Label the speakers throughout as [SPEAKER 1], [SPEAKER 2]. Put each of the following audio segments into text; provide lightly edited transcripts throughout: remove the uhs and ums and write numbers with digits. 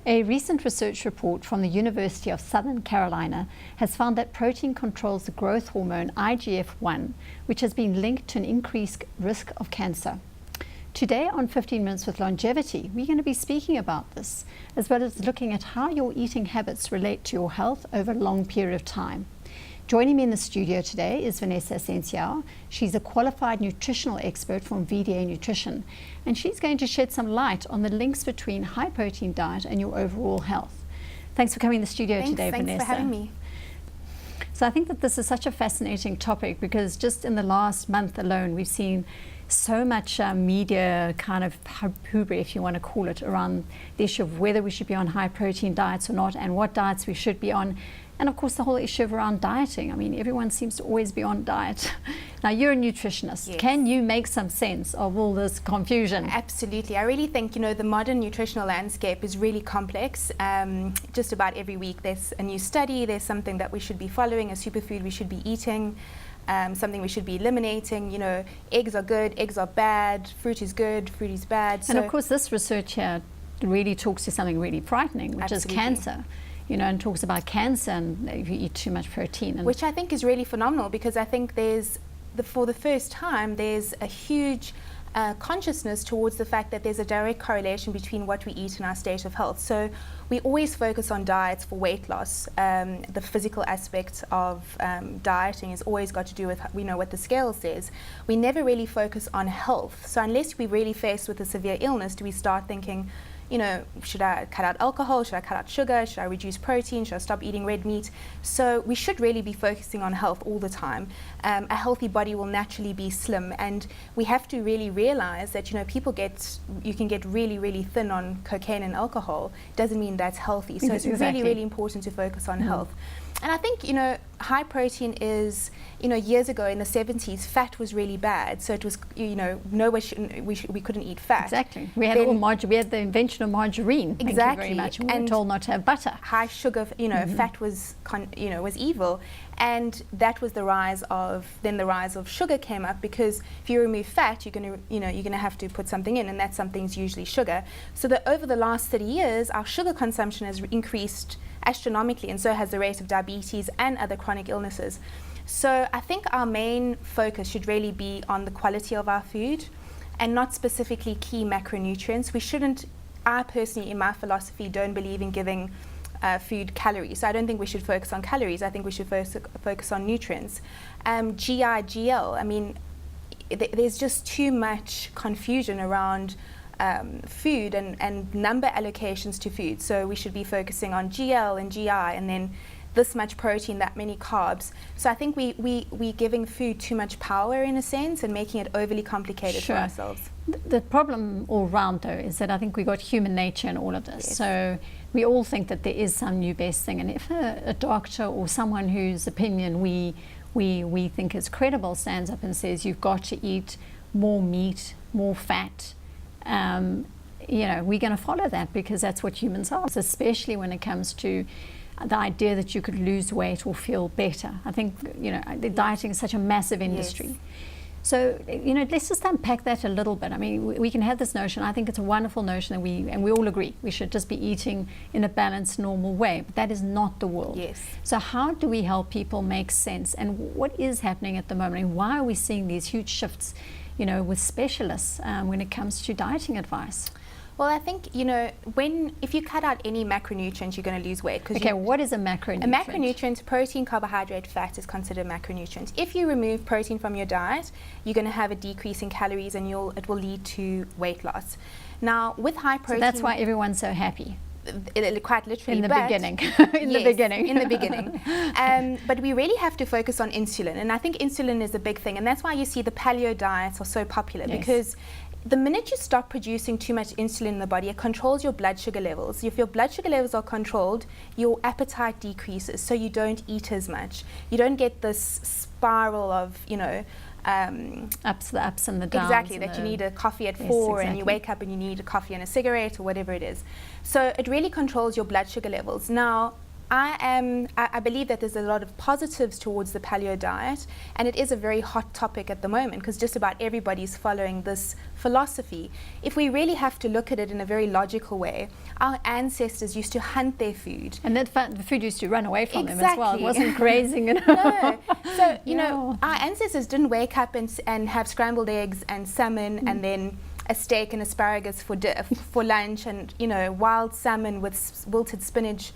[SPEAKER 1] A recent research report from the University of Southern Carolina has found that protein controls the growth hormone IGF-I, which has been linked to an increased risk of cancer. Today on 15 Minutes with Longevity, we're going to be speaking about this, as well as looking at how your eating habits relate to your health over a long period of time. Joining me in the studio today is Vanessa Ascencao. She's a qualified nutritional expert from VDA Nutrition, and she's going to shed some light on the links between high protein diet and your overall health. Thanks for coming to the studio today, Vanessa.
[SPEAKER 2] Thanks for having me.
[SPEAKER 1] So I think that this is such a fascinating topic because just in the last month alone, we've seen so much media kind of hubris, if you want to call it, around the issue of whether we should be on high protein diets or not and what diets we should be on. And of course, the whole issue of around dieting. I mean, everyone seems to always be on diet. Now, you're a nutritionist.
[SPEAKER 2] Yes.
[SPEAKER 1] Can you make some sense of all this confusion?
[SPEAKER 2] Absolutely. I really think, the modern nutritional landscape is really complex. Just about every week there's a new study, there's something that we should be following, a superfood we should be eating, something we should be eliminating. Eggs are good, eggs are bad, fruit is good, fruit is bad.
[SPEAKER 1] And of course, this research here really talks to something really frightening, which
[SPEAKER 2] Absolutely.
[SPEAKER 1] is cancer. And talks about cancer and if you eat too much protein.
[SPEAKER 2] Which I think is really phenomenal because I think for the first time, there's a huge consciousness towards the fact that there's a direct correlation between what we eat and our state of health. So we always focus on diets for weight loss. The physical aspect of dieting has always got to do with what the scale says. We never really focus on health. So unless we're really faced with a severe illness, do we start thinking, should I cut out alcohol? Should I cut out sugar? Should I reduce protein? Should I stop eating red meat? So we should really be focusing on health all the time. A healthy body will naturally be slim, and we have to really realize that you can get really, really thin on cocaine and alcohol. Doesn't mean that's healthy. So it's really, really important to focus on health. And I think, high protein is, years ago in the 70s, fat was really bad. So it was, we couldn't eat fat.
[SPEAKER 1] Exactly. We had we had the invention of margarine.
[SPEAKER 2] Exactly.
[SPEAKER 1] Thank you very much. We were told not to have butter.
[SPEAKER 2] High sugar, fat was, was evil. And that was the rise of sugar came up, because if you remove fat, you're going to have to put something in, and that something's usually sugar. So that over the last 30 years, our sugar consumption has increased astronomically, and so has the rate of diabetes and other chronic illnesses. So I think our main focus should really be on the quality of our food and not specifically key macronutrients. I personally, in my philosophy, don't believe in giving food calories. So I don't think we should focus on calories. I think we should focus on nutrients. GI, GL, I mean, there's just too much confusion around food and number allocations to food. So we should be focusing on GL and GI, and then this much protein, that many carbs. So I think we're giving food too much power, in a sense, and making it overly complicated for ourselves.
[SPEAKER 1] The problem all round, though, is that I think we got human nature in all of this.
[SPEAKER 2] Yes.
[SPEAKER 1] So we all think that there is some new best thing, and if a doctor or someone whose opinion we think is credible stands up and says you've got to eat more meat, more fat, we're going to follow that because that's what humans are, especially when it comes to the idea that you could lose weight or feel better. I think, the dieting is such a massive industry. Yes. So, let's just unpack that a little bit. I mean, we can have this notion. I think it's a wonderful notion that we all agree we should just be eating in a balanced, normal way. But that is not the world.
[SPEAKER 2] Yes.
[SPEAKER 1] So how do we help people make sense? And what is happening at the moment? And why are we seeing these huge shifts, with specialists when it comes to dieting advice?
[SPEAKER 2] Well, I think, if you cut out any macronutrient, you're going to lose weight.
[SPEAKER 1] Okay, what is a macronutrient?
[SPEAKER 2] A macronutrient, protein, carbohydrate, fat, is considered a macronutrient. If you remove protein from your diet, you're going to have a decrease in calories, and it will lead to weight loss. Now, with high protein...
[SPEAKER 1] So that's why everyone's so happy.
[SPEAKER 2] Quite literally.
[SPEAKER 1] In the beginning.
[SPEAKER 2] In the beginning. But we really have to focus on insulin. And I think insulin is a big thing. And that's why you see the paleo diets are so popular. Yes. Because the minute you stop producing too much insulin in the body, it controls your blood sugar levels. If your blood sugar levels are controlled, your appetite decreases, so you don't eat as much. You don't get this spiral of,
[SPEAKER 1] ups and the downs.
[SPEAKER 2] Exactly, that you need a coffee at 4 exactly. And you wake up and you need a coffee and a cigarette or whatever it is. So it really controls your blood sugar levels. Now, I believe that there's a lot of positives towards the paleo diet, and it is a very hot topic at the moment because just about everybody's following this philosophy. If we really have to look at it in a very logical way, our ancestors used to hunt their food.
[SPEAKER 1] And that the food used to run away from them
[SPEAKER 2] Exactly.
[SPEAKER 1] as well. It wasn't grazing.
[SPEAKER 2] No. So, you know, our ancestors didn't wake up and have scrambled eggs and salmon and then a steak and asparagus for lunch, and, you know, wild salmon with wilted spinach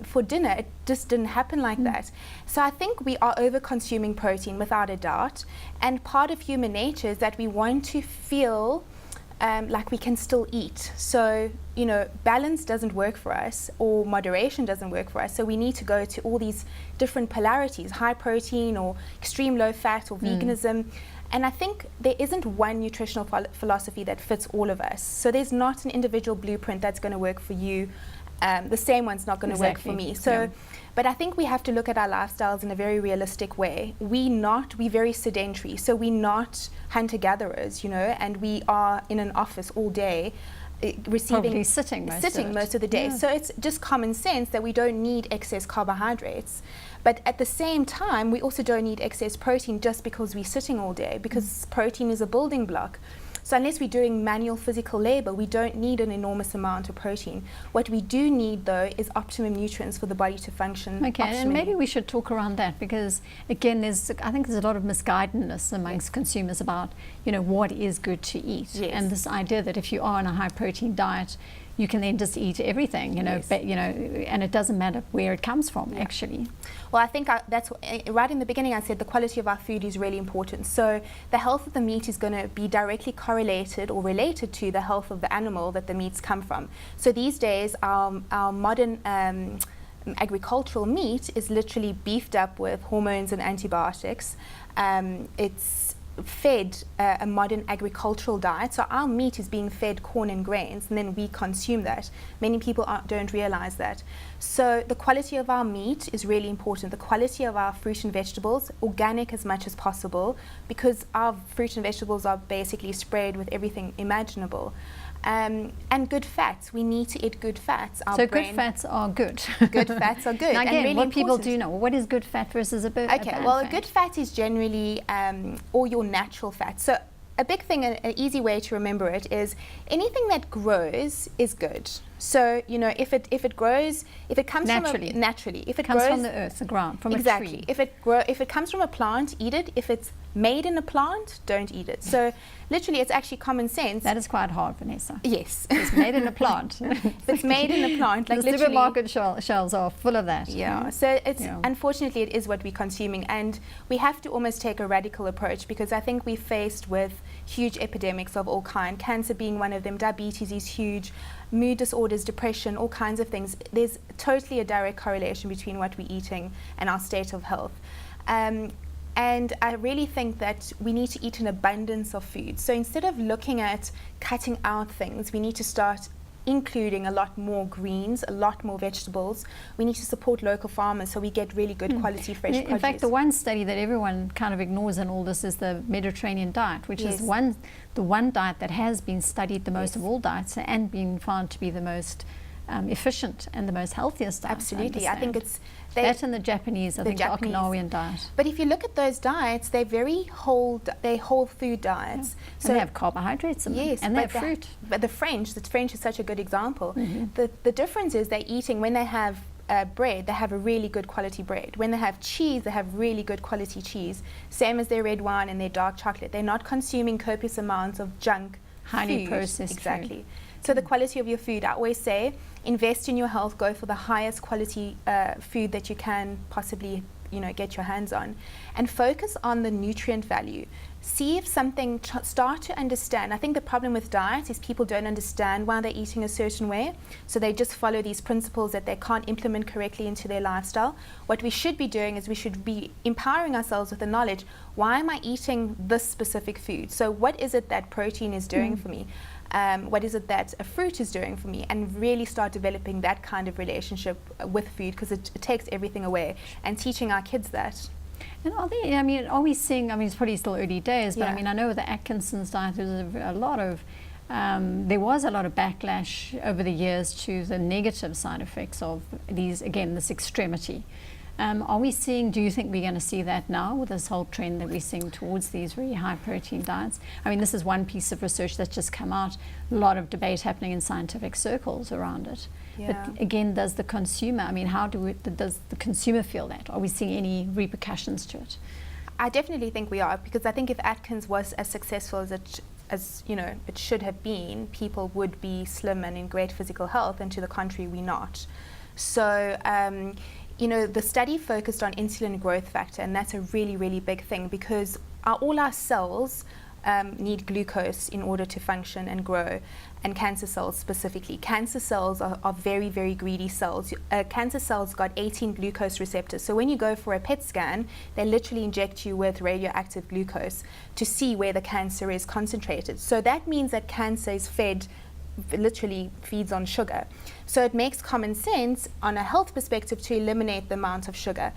[SPEAKER 2] for dinner. It just didn't happen like that. So I think we are over consuming protein without a doubt, and part of human nature is that we want to feel like we can still eat. So, you know, balance doesn't work for us, or moderation doesn't work for us. So we need to go to all these different polarities, high protein or extreme low fat or veganism. And I think there isn't one nutritional philosophy that fits all of us. So there's not an individual blueprint that's going to work for you. The same one's not going to work for me. So, but I think we have to look at our lifestyles in a very realistic way. We're very sedentary. So we're not hunter-gatherers, you know, and we are in an office all day,
[SPEAKER 1] probably sitting
[SPEAKER 2] most of the day. So it's just common sense that we don't need excess carbohydrates. But at the same time, we also don't need excess protein just because we're sitting all day, because protein is a building block. So unless we're doing manual physical labor, we don't need an enormous amount of protein. What we do need, though, is optimum nutrients for the body to function
[SPEAKER 1] Okay,
[SPEAKER 2] optimally.
[SPEAKER 1] and maybe we should talk around that, because again, I think there's a lot of misguidedness amongst consumers about, you know, what is good to eat.
[SPEAKER 2] Yes.
[SPEAKER 1] And this idea that if you are on a high protein diet, you can then just eat everything, you know,
[SPEAKER 2] Yes.
[SPEAKER 1] you know, and it doesn't matter where it comes from, actually.
[SPEAKER 2] Well, I think that's right in the beginning. I said the quality of our food is really important. So the health of the meat is going to be directly correlated or related to the health of the animal that the meats come from. So these days, our modern agricultural meat is literally beefed up with hormones and antibiotics. It's fed a modern agricultural diet. So our meat is being fed corn and grains, and then we consume that. Many people don't realize that. So the quality of our meat is really important. The quality of our fruit and vegetables, organic as much as possible, because our fruit and vegetables are basically sprayed with everything imaginable. And good fats. We need to eat good fats.
[SPEAKER 1] So good fats are good.
[SPEAKER 2] Good fats are good.
[SPEAKER 1] Now again,
[SPEAKER 2] and really
[SPEAKER 1] what people
[SPEAKER 2] important.
[SPEAKER 1] do know, what is good fat versus a bad
[SPEAKER 2] Okay, well,
[SPEAKER 1] fat?
[SPEAKER 2] a good fat is generally all your natural fats. So a big thing, an easy way to remember it is anything that grows is good. So, you know, if it grows, if it comes
[SPEAKER 1] naturally,
[SPEAKER 2] if it
[SPEAKER 1] comes
[SPEAKER 2] grows
[SPEAKER 1] from the earth, the ground, from
[SPEAKER 2] exactly.
[SPEAKER 1] a tree.
[SPEAKER 2] If it comes from a plant, eat it. If it's made in a plant, don't eat it. So literally, it's actually common sense.
[SPEAKER 1] That is quite hard, Vanessa.
[SPEAKER 2] Yes.
[SPEAKER 1] It's made in a plant.
[SPEAKER 2] If it's made in a plant, like
[SPEAKER 1] the
[SPEAKER 2] literally,
[SPEAKER 1] supermarket shelves are full of that.
[SPEAKER 2] Yeah, so it's unfortunately it is what we're consuming, and we have to almost take a radical approach, because I think we're faced with huge epidemics of all kinds. Cancer being one of them, diabetes is huge, mood disorders, depression, all kinds of things. There's totally a direct correlation between what we're eating and our state of health. And I really think that we need to eat an abundance of food. So instead of looking at cutting out things, we need to start including a lot more greens, a lot more vegetables. We need to support local farmers so we get really good quality fresh produce.
[SPEAKER 1] In fact, the one study that everyone kind of ignores in all this is the Mediterranean diet, which is the one diet that has been studied the most of all diets and been found to be the most efficient and the most healthiest diet.
[SPEAKER 2] Absolutely. I think it's
[SPEAKER 1] that and the Japanese, the Okinawan diet.
[SPEAKER 2] But if you look at those diets, they're very whole food diets.
[SPEAKER 1] Yeah. So and they have carbohydrates in them, and they have fruit.
[SPEAKER 2] But the French is such a good example. The difference is they're eating, when they have bread, they have a really good quality bread. When they have cheese, they have really good quality cheese. Same as their red wine and their dark chocolate. They're not consuming copious amounts of junk
[SPEAKER 1] highly
[SPEAKER 2] food.
[SPEAKER 1] processed
[SPEAKER 2] exactly.
[SPEAKER 1] food.
[SPEAKER 2] So the quality of your food, I always say, invest in your health, go for the highest quality food that you can possibly, you know, get your hands on, and focus on the nutrient value. See if something, start to understand. I think the problem with diets is people don't understand why they're eating a certain way, so they just follow these principles that they can't implement correctly into their lifestyle. What we should be doing is we should be empowering ourselves with the knowledge, why am I eating this specific food? So what is it that protein is doing for me? What is it that a fruit is doing for me, and really start developing that kind of relationship with food, because it takes everything away, and teaching our kids that.
[SPEAKER 1] And are we seeing, it's probably still early days, but I mean, I know with the Atkins diet, there's a lot of there was a lot of backlash over the years to the negative side effects of these, again, this extremity. Are we seeing, do you think we're going to see that now with this whole trend that we're seeing towards these very high protein diets? I mean, this is one piece of research that's just come out, a lot of debate happening in scientific circles around it.
[SPEAKER 2] Yeah.
[SPEAKER 1] But again, does the consumer, I mean, does the consumer feel that? Are we seeing any repercussions to it?
[SPEAKER 2] I definitely think we are, because I think if Atkins was as successful as it should have been, people would be slim and in great physical health, and to the contrary, we're not. So, the study focused on insulin growth factor, and that's a really, really big thing, because all our cells need glucose in order to function and grow, and cancer cells specifically. Cancer cells are very, very greedy cells. Cancer cells got 18 glucose receptors. So when you go for a PET scan, they literally inject you with radioactive glucose to see where the cancer is concentrated. So that means that cancer is literally feeds on sugar. So it makes common sense on a health perspective to eliminate the amount of sugar.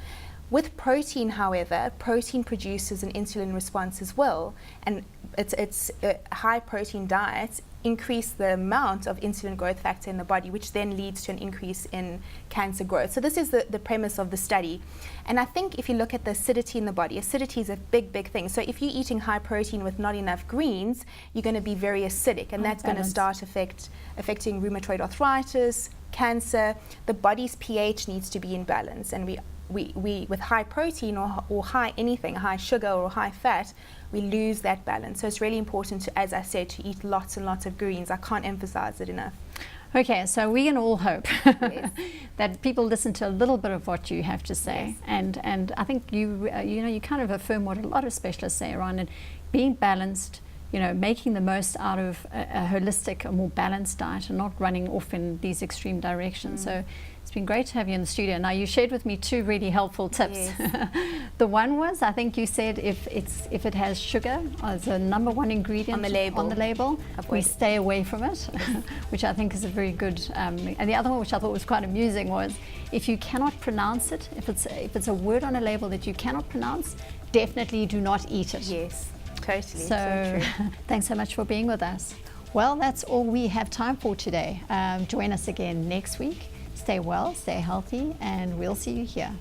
[SPEAKER 2] With protein, however, protein produces an insulin response as well, and it's high protein diets increase the amount of insulin growth factor in the body, which then leads to an increase in cancer growth. So this is the premise of the study. And I think if you look at the acidity in the body, acidity is a big, big thing. So if you're eating high protein with not enough greens, you're going to be very acidic, and that's going to start affecting rheumatoid arthritis, cancer. The body's pH needs to be in balance, and we with high protein or high anything, high sugar or high fat, we lose that balance. So it's really important to, as I said, to eat lots and lots of greens. I can't emphasize it enough.
[SPEAKER 1] Okay, so we can all hope that people listen to a little bit of what you have to say,
[SPEAKER 2] yes.
[SPEAKER 1] and I think you kind of affirm what a lot of specialists say around it, being balanced, making the most out of a holistic, a more balanced diet, and not running off in these extreme directions. So it's been great to have you in the studio. Now, you shared with me 2 really helpful tips.
[SPEAKER 2] Yes.
[SPEAKER 1] The one was, I think you said, if it has sugar as a number 1 ingredient on the label, we stay away from it, which I think is a very good. And the other one, which I thought was quite amusing, was if you cannot pronounce it, if it's a word on a label that you cannot pronounce, definitely do not eat it.
[SPEAKER 2] Yes. Totally.
[SPEAKER 1] So thanks so much for being with us. Well, that's all we have time for today. Join us again next week. Stay well, stay healthy, and we'll see you here.